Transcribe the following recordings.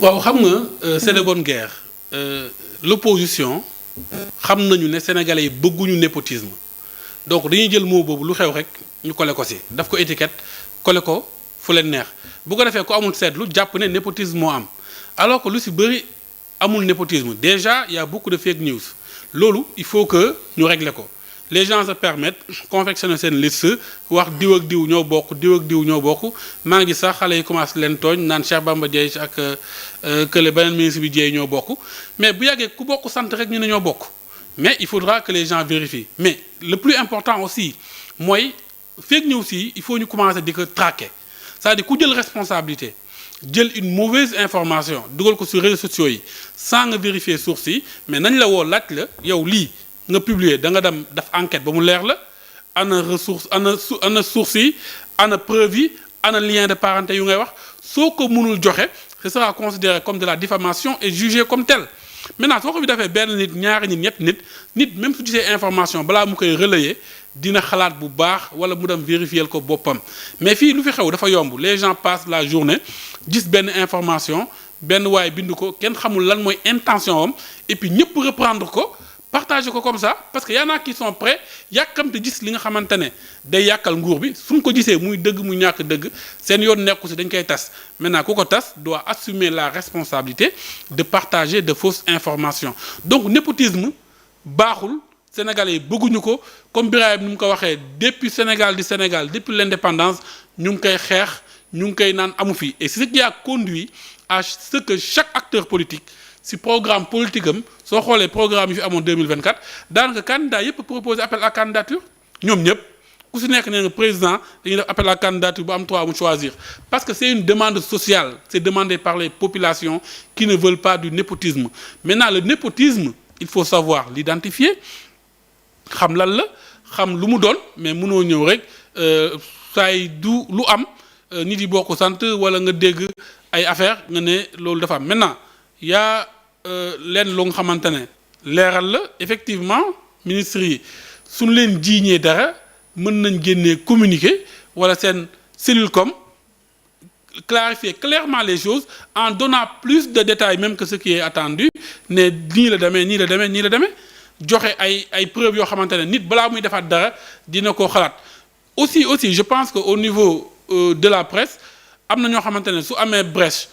waaw xam nga c'est de bonne guerre l'opposition xam nañu ne sénégalais yi bëgguñu népotisme donc dañuy jël mot boobu lu xew rek ñu collé ko si daf ko étiquette collé ko fu leen neex bu ko defee ko amul seetlu jàpp ne népotisme moo am alors que lu si bëri amul népotisme déjà il y a beaucoup de fake news loolu il faut que ñu régler ko les gens se permettent confectionner seen liste wax diw ak diw ñoo bokk diw ak diw ñoo bokk maa ngi sax xale yi commencé leen tooñ naan Cheikh Bamba Dièye ak kële beneen ministre bi Dièye ñoo bokk mais bu yàggee ku bokk sant rek ñu ne ñoo bokk mais il faudra que les gens vérifient mais le plus important aussi mooy fake news yi il faut ñu commencer di ko traquer c'est-à-dire ku jël responsabilité jël une mauvaise information dugal ko sur réseaux sociaux yi sans nga vérifier source yi mais nañ la woo laaj la yow lii nga publier da nga dem def enquête ba mu leer la ana ressource ana source yi ana preuve yi ana lien de parenté yu ngay wax soo ko mënul joxe ce sera considéré comme de la diffamation et jugé comme tel maintenant soo ko fi defee benn nit ñaari nit ñett nit même su gisee information balaa mu koy relayer dina xalaat bu baax wala mu dem vérifier ko boppam mais fii lu fi xew dafa yomb les gens passent la journée gis benn information benn waay bind ko kenn xamul lan mooy intention am et puis ñëpp reprendre ko partager ko comme ça parce que y en a qui sont prêts yàkkamte gis li nga xamante ne day yàkkal nguur bi suñ ko gisee muy dëgg muy ñàkk dëgg seen yoon nekku si dañ koy tas maintenant ku ko tas doit assumer la responsabilité de partager de fausses informations donc népotisme baaxul sénégalais yi bëgguñu ko comme Birahim ni mu ko waxee depuis Sénégal depuis l'indépendance ñu ngi koy xeex ñu ngi koy naan amu fi et c'est ce qui a conduit à ce que chaque acteur politique si programme politique am soo xoolee programme yi fi amoon 2024 daanaka candidat yëpp proposé appel à candidature ñoom ñëpp ku si nekk nee nga président dañuy def appel à candidature bu am 3 mu choisir parce que c'est une demande sociale c'est demandé par les populations qui ne veulent pas du népotisme maintenant le népotisme il faut savoir l'identifier xam lan la xam lu mu doon mais mënoo ñëw rek saay du lu am nit yi bokk sant wala nga dégg ay affaire nga ne loolu dafa am maintenant yaa leen lu nga xamante ne leeral la effectivement ministres yi suñ leen jiiñee dara mën nañ génnee communiquer wala seen cellule com clarifier clairement les choses en donnant plus de détails même que ce qui est attendu ne nii la demee joxe ay preuves yoo xamante ne nit balaa muy defaat dara dina ko xalaat aussi je pense que au niveau de la presse am na ñoo xamante ne su amee brèche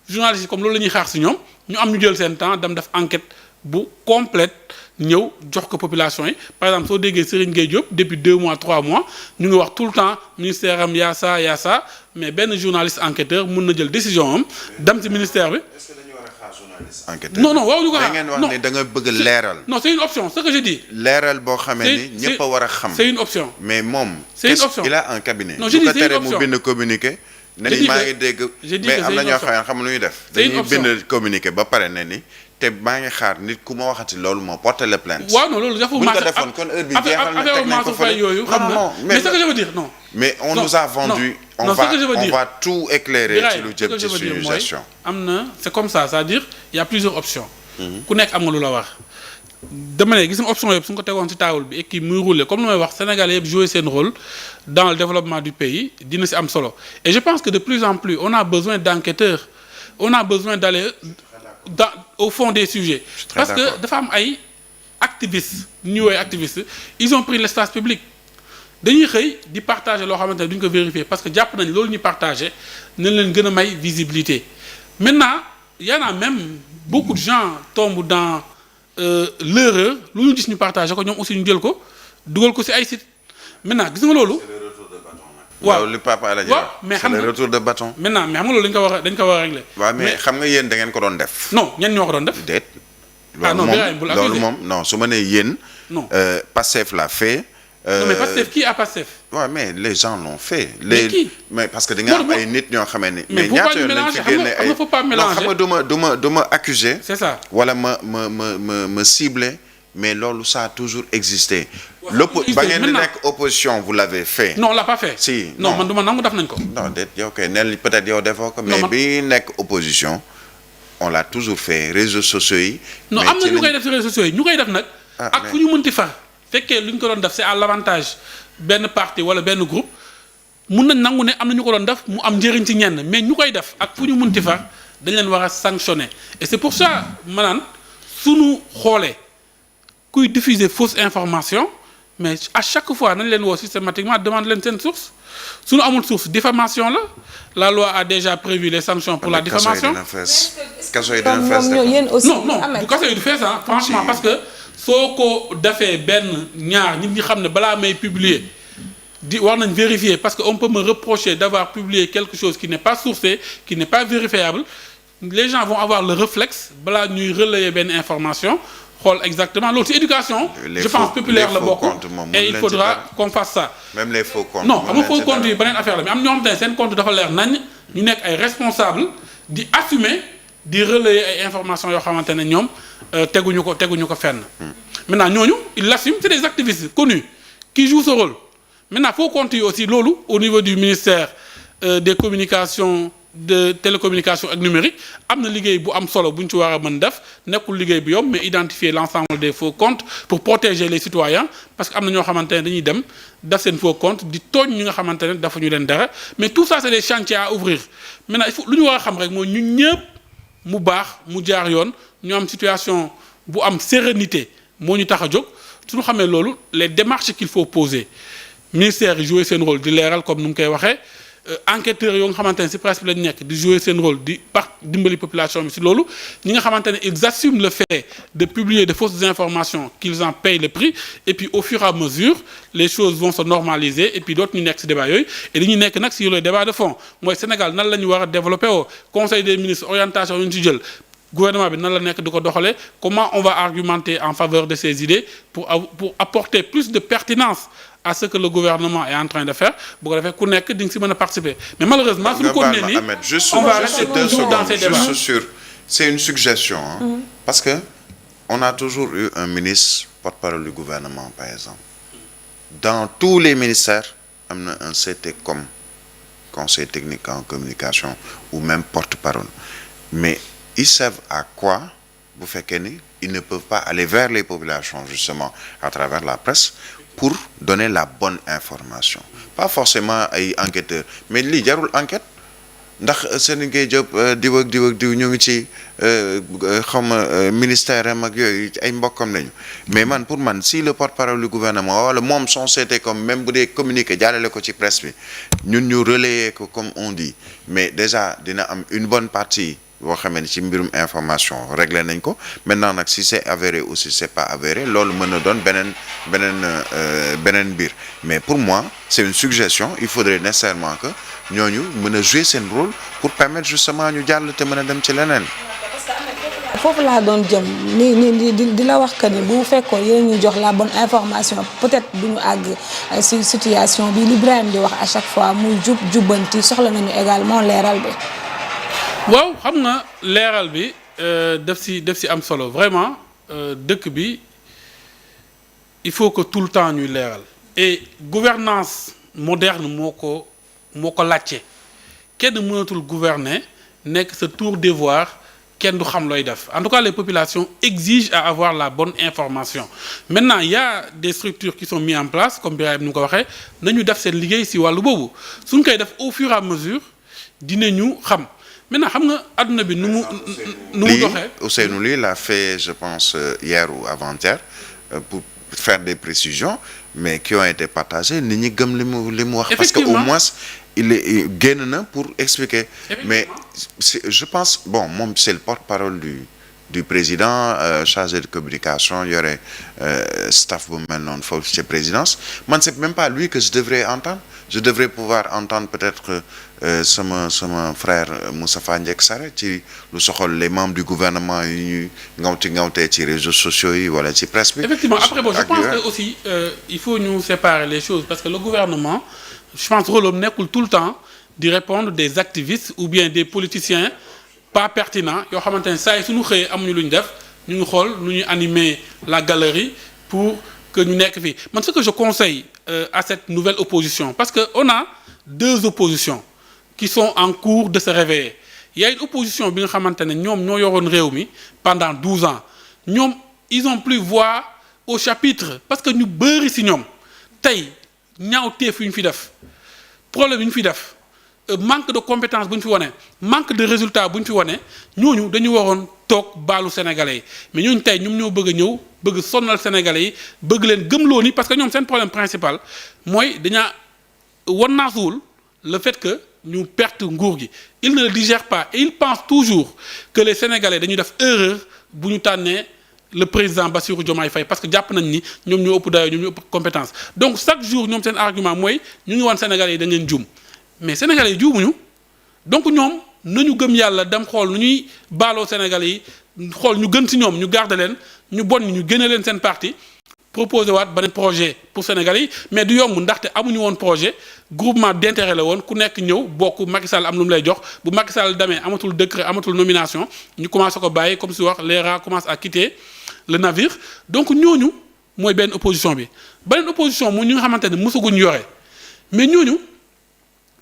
journalistes yi comme loolu la ñuy xaar si ñoom ñu am ñu jël seen temps dem def enquête bu complète ñëw jox ko population yi par exemple soo déggee Serigne Gueye Diop depuis 2 mois 3 mois ñu ngi wax tout le temps ministère am yaa ça mais benn journaliste enquêteur mun na jël décision am dem ci ministère bi. Est-ce que dañu war a xaar journaliste enquêteur. non waaw ñu ko xaar ngeen wax ne da nga bëgg leeral. non c'est une option ce que je dis. leeral boo xamee ni ñëpp a war a xam. c'est une option. mais moom. c'est une option il a un cabinet. non je dis c'est une option mu bind communiqué. ne ni maa ngi dégg mais am na ñoo xam nu ñuy def. dañuy bind communiqué ba pare ne ni te maa ngi xaar nit ku ma waxati loolu moo porter la plainte. waaw non loolu dafa bu ñu ko defoon kon heure bi jeexal na teg nañ ko fële yooyu xam na mais ce que je veux dire non. mais on nous a vendu. on va tout éclairer ci lu jëm ci suñu gestion. am na c'est comme ça c'est-à-dire il y a plusieurs options. ku nekk am nga lu la wax. dama ne gis nga option yëpp su ñu ko tegoon ci table bi et qui muy rouler comme lu may wax Sénégalais yëpp jouer seen rôle dans le développement du pays dina ci am solo et je pense que de plus en plus on a besoin d'enquêteurs on a besoin d'aller au fond des sujets parce que dafa am ay activistes ñu woowee activistes ils ont pris l'espace public dañuy xëy di partager loo xamante ne duñ ko vérifier parce que jàpp nañ loolu ñuy partager nañ leen gën a may visibilité maintenant y en a même beaucoup de gens tombent dans l'erreur lu ñu gis ñu partagé ko ñoom aussi ñu jël ko dugal ko ci ay site maintenant gis nga loolu. c'est le retour de bâton nag. waaw li papa Alaaji waaw mais xam nga c'est le retour de bâton. maintenant mais xam nga loolu dañ ko war a régler. waaw mais xam nga yéen da ngeen ko doon def. non ñenn ñoo ko doon def. déet. loolu moom non su ma nee yéen. non Pastef l'a fait. non mais Pastef qui a Pastef. waaw mais les gens l'ont fait. mais parce que da nga am ay nit ñoo xamee ni. mais ñaata yoon lañ fi génne ay faut pas mélanger non xam nga du ma accuser. c'est ça wala ma cibler mais loolu ça a toujours existé. ba ngeen di nekk opposition vous l'avez fait. non on l'a pas fait. si non man du ma nangu def nañ ko. non déet yow kay neel peut-être yow defoo ko. mais bi nekk opposition on l'a toujours fait réseaux sociaux yi. non am na ñu koy def ci réseaux sociaux yi ñu koy def nag. ak fu ñu mënti far. fekkee lu ñu ko doon def c'est à l'avantage benn parti wala benn groupe mun nañ nangu ne am na ñu ko doon def mu am njëriñ ci ñenn mais ñu koy def ak fu ñu munti fa dañ leen war a sanctionner et c'est pour ça maanaam suñu xoolee kuy diffuser fausse information mais à chaque fois nañ leen woo systématiquement demande leen seen source suñu amul source diffamation la loi a déjà prévu les sanctions pour la diffamation kaso yi dina fees non du kaso yi du fees franchement parce que soo ko defee benn ñaar nit ñi xam ne balaa may publier war nañ vérifier parce que on peut me reprocher d'avoir publié quelque chose qui n'est pas sourcé qui n'est pas vérifiable les gens vont avoir le réflexe balaa ñuy relayer benn information xool exactement loolu ci éducation je pense populaire la bokk et il faudra qu'on fasse ça même les faux comptes non xam nga faux comptes yi beneen affaire la mais am ñoo xam ne seen compte dafa leer nañ ñu nekk ay responsable di assumer di relayer ay informations yoo xamante ne ñoom teguñu ko fenn maintenant ñooñu ils l'assument c'est des activistes connus qui jouent ce rôle maintenant faux comptes yi aussi loolu au niveau du ministère des communications de télécommunication ak numérique am na liggéey bu am solo bu ñu ci war a mën def nekkul liggéey bu yomb mais identifier l'ensemble des faux comptes pour protéger les citoyens parce que am na ñoo xamante ne dañuy dem def seen faux compte di tooñ ñi nga xamante ne dafa ñu leen dara mais tout ça c'est des chantiers à ouvrir maintenant il faut lu ñu war a xam rek mooy ñun ñëpp mu baax mu jaar yoon ñu am situation bu am sérénité moo ñu tax a jóg suñu xamee loolu les démarches qu'il faut poser ministère yi jouer seen rôle di leeral comme nu mu koy waxee enquêteurs yoo nga xamante ne ci presse bi lañ nekk di jouer seen rôle di dimbali population bi ci loolu ñi nga xamante ne ils assument le fait de publier de fausses informations qu'ils en payent le prix et puis au fur et à mesure les choses vont se normaliser et puis d'autres ñu nekk ci débat yooyu et dañuy nekk nag sur le débat de fond mooy Sénégal nan la ñu war a développer woo conseil des ministres orientation yu ñu ci jël gouvernement bi nan la nekk di ko doxalee comment on va argumenter en faveur de ces idées pour apporter plus de pertinence à ce que le gouvernement est en train de faire bu ko defee ku nekk di nga si mën a participer mais malheureusement suñu continuer nii on va rester toujours dans ces débats. C'est une suggestion parce que on a toujours eu un ministre porte-parole du gouvernement par exemple dans tous les ministères am na un CTCOM conseil technique en communication ou même porte-parole mais ils savent à quoi bu fekkee ni ils ne peuvent pas aller vers les populations justement à travers la presse pour donner la bonne information pas forcément ay enquêteurs mais lii jarul enquête ndax Serigne Gueye Diop diw ak diw ñu ngi ci xawma ministère am ak yooyu ay mbokkam lañu mais man pour man si le porte-parole du gouvernement wala moom son seete comme même bu dee communiqué jàllale ko ci presse bi ñun ñu relayer ko comme on dit mais déjà dina am une bonne partie boo xamee ni ci mbirum information réglé nañ ko maintenant nag si c'est avéré ou si c'est pas avéré loolu mën na doon beneen mbir mais pour moi c'est une suggestion il faudrait nécessairement que ñooñu mën a jouer seen rôle pour permettre justement ñu jàll te mën a dem ci leneen. foofu laa doon jëm ni di la wax que ni bu fekkoon yéen ñu jox la bonne information peut-être du ñu àgg ci situation bi li Ibrahima di wax à chaque fois muy jubbanti soxla nañu également leeral bi. waaw xam nga leeral bi def si am solo vraiment dëkk bi il faut que tout le temps ñuy leeral et gouvernance moderne moo ko laajte kenn mënatul gouverner nekk sa tour d'ivoire kenn du xam looy def en tout cas les populations exigent à avoir la bonne information maintenant il y a des structures qui sont mises en place comme Birahim ni mu ko waxee nañu def seen liggéey si wàllu boobu suñ koy def au fur et à mesure dinañu xam. maintenant xam nga adduna bi nu mu doxee. Ousseynou Ly l'a fait je pense hier ou avant-hier pour faire des précisions mais qui ont été partagées nit ñi gëm li mu wax. parce que au moins il est génn na pour expliquer. mais je pense bon moom c'est le porte-parole du président chargé de communication yore staff bu mel noonu foofu ci présidence man c'est même pas lui que je devrais entendre je devrais pouvoir entendre peut-être sama frère Moustapha Ndiek Sarr ci lu soxal les membres du gouvernement yi ñuy ngawtee ci réseaux sociaux yi wala ci presse bi. effectivement après bon je pense que aussi il faut ñu séparer les choses parce que le gouvernement je pense rôle am nekkul tout le temps di répondre des activistes ou bien des politiciens pas pertinents yoo xamante ne saa yi suñu xëyee amuñu lu ñu def ñu ngi xool nu ñuy animer la galerie pour que ñu nekk fii man ce que je conseille à cette nouvelle opposition parce que on a deux oppositions qui sont en cours de se réveiller il y a une opposition bi nga xamante ne ñoom ñoo yoroon réew mi pendant 12 ans ñoom ils ont plus voix au chapitre parce que ñu bëri ci ñoom tey ñaawteef yu ñu fi def problème yu ñu fi def manque de compétence bu ñu fi wane manque de résultat bu ñu fi wane ñooñu dañu waroon toog baalu sénégalais yi mais ñooñu tey ñoom ñoo bëgg a ñëw bëgg sonnal sénégalais yi bëgg leen gëmloo ni parce que ñoom seen problème principal mooy dañaa wannaasuwul le fait que ñu perte nguur gi il ne le digère pas et il pense toujours que les sénégalais dañuy def erreur bu ñu tànnee le président Bassirou Diomaye Faye parce que jàpp nañ ni ñoom ñoo ëpp dayoo ñoom ñoo ëpp compétence donc chaque jour ñoom seen argument mooy ñu ngi wan sénégalais yi da ngeen juum mais sénégalais yi juumuñu donc ñoom nañu gëm yàlla dem xool nu ñuy baaloo sénégalais yi xool ñu gën ci ñoom ñu garder leen ñu bon ñu génne leen seen parti proposé waat beneen projet pour sénégalais yi mais du yomb ndaxte amuñu woon projet groupement d'intérêt la woon ku nekk ñëw bokk Macky Sall am lu mu lay jox bu Macky Sall demee amatul décret amatul nomination ñu commencé ko bàyyi comme si wax les rats commencent à quitter le navire donc ñooñu mooy benn opposition bi beneen opposition mooy ñu nga xamante ne mësaguñ yore mais ñooñu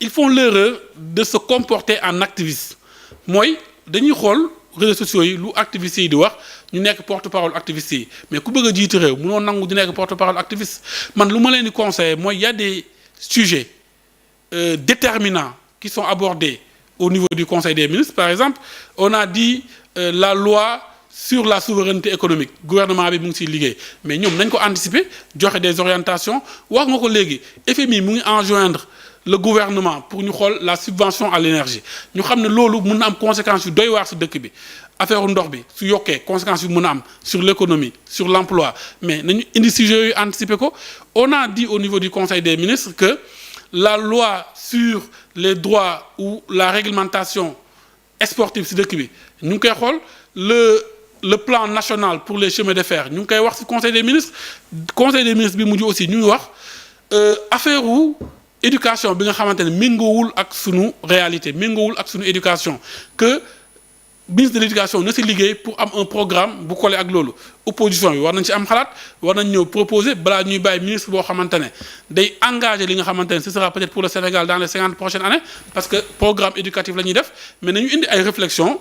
ils font l'erreur de se comporter en activiste mooy dañuy xool réseaux sociaux yi lu activistes yi di wax ñu nekk porte-parole activistes yi mais ku bëgg a jiite réew mënoo nangu di nekk porte-parole activiste man lu ma leen di conseiller mooy y a des sujets déterminants qui sont abordés au niveau du Conseil des ministres par exemple on a dit la loi sur la souveraineté économique gouvernement bi mu ngi ciy liggéey mais ñoom nañ ko anticiper joxe des orientations wax nga ko léegi FMI mu ngi enjoindre le gouvernement pour ñu xool la subvention à l'énergie ñu xam ne loolu mën na am conséquences yu doy waar ci dëkk bi affaire ndox bi su yokkee conséquences yu mën a am sur l'économie sur l'emploi mais nañu indi sujet yooyu anticiper ko on a dit au niveau du Conseil des ministres que la loi sur les droits ou la réglementation sportive ci dëkk bi ñu ngi koy xool le plan national pour les chemins de fer ñu ngi koy wax ci Conseil des ministres bi mujj aussi ñu ngi wax affaire wu éducation bi nga xamante ne méngoowul ak sunu réalité méngoowul ak sunu éducation que ministre de l'éducation na ci liggéey pour am un programme bu collé ak loolu opposition bi war nañ ci am xalaat war nañ ñëw proposer balaa ñuy bàyyi ministre boo xamante ne day engagé li nga xamante ne ce sera peut-être pour le Sénégal dans les 50 prochaines années parce que programme éducatif la ñuy def mais nañu indi ay réflexions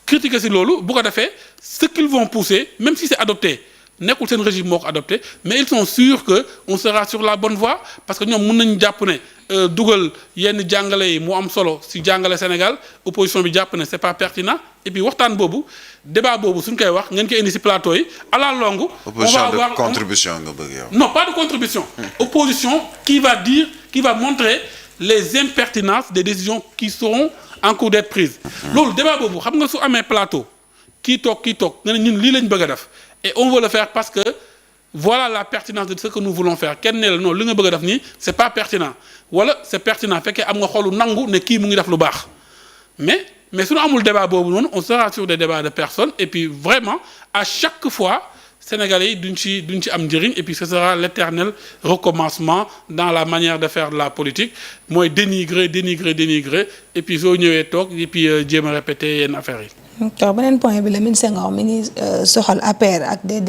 critiquer ci loolu bu ko defee ce qu'ils vont pousser même si c'est adopté nekkul seen régime moo ko adopté mais ils sont sûrs que on sera sur la bonne voie parce que ñoom mën nañu jàpp ne dugal yenn jàngale yi mu am solo ci jàngale Sénégal opposition bi jàpp ne c'est pas pertinent et puis waxtaan boobu débat boobu suñ koy wax ngeen koy indi ci plateau yi à la longue. opposition on va avoir de contribution nga bëgg yow. non pas de contribution. opposition qui va montrer les impertinences des décisions qui seront en cours d'être prises. loolu débat boobu xam nga su amee plateau kii toog nga ne ñun lii lañ bëgg a def. Et on veut le faire parce que voilà la pertinence de ce que nous voulons faire kenn ne la non li nga bëgg a def nii c'est pas pertinent wala c'est pertinent fekkee am nga xolu nangu ne kii mu ngi def lu baax mais su ñu amul débat boobu noonu on sera sur des débats de personnes et puis vraiment à chaque fois sénégalais yi duñ ci am njëriñ et puis ce sera l'éternel recommencement dans la manière de faire de la politique mooy dénigrer et puis soo ñëwee toog et puis jéem a répéter yenn affaires yi. beneen point bi la ministre Senghor mi ngi soxal APR ak des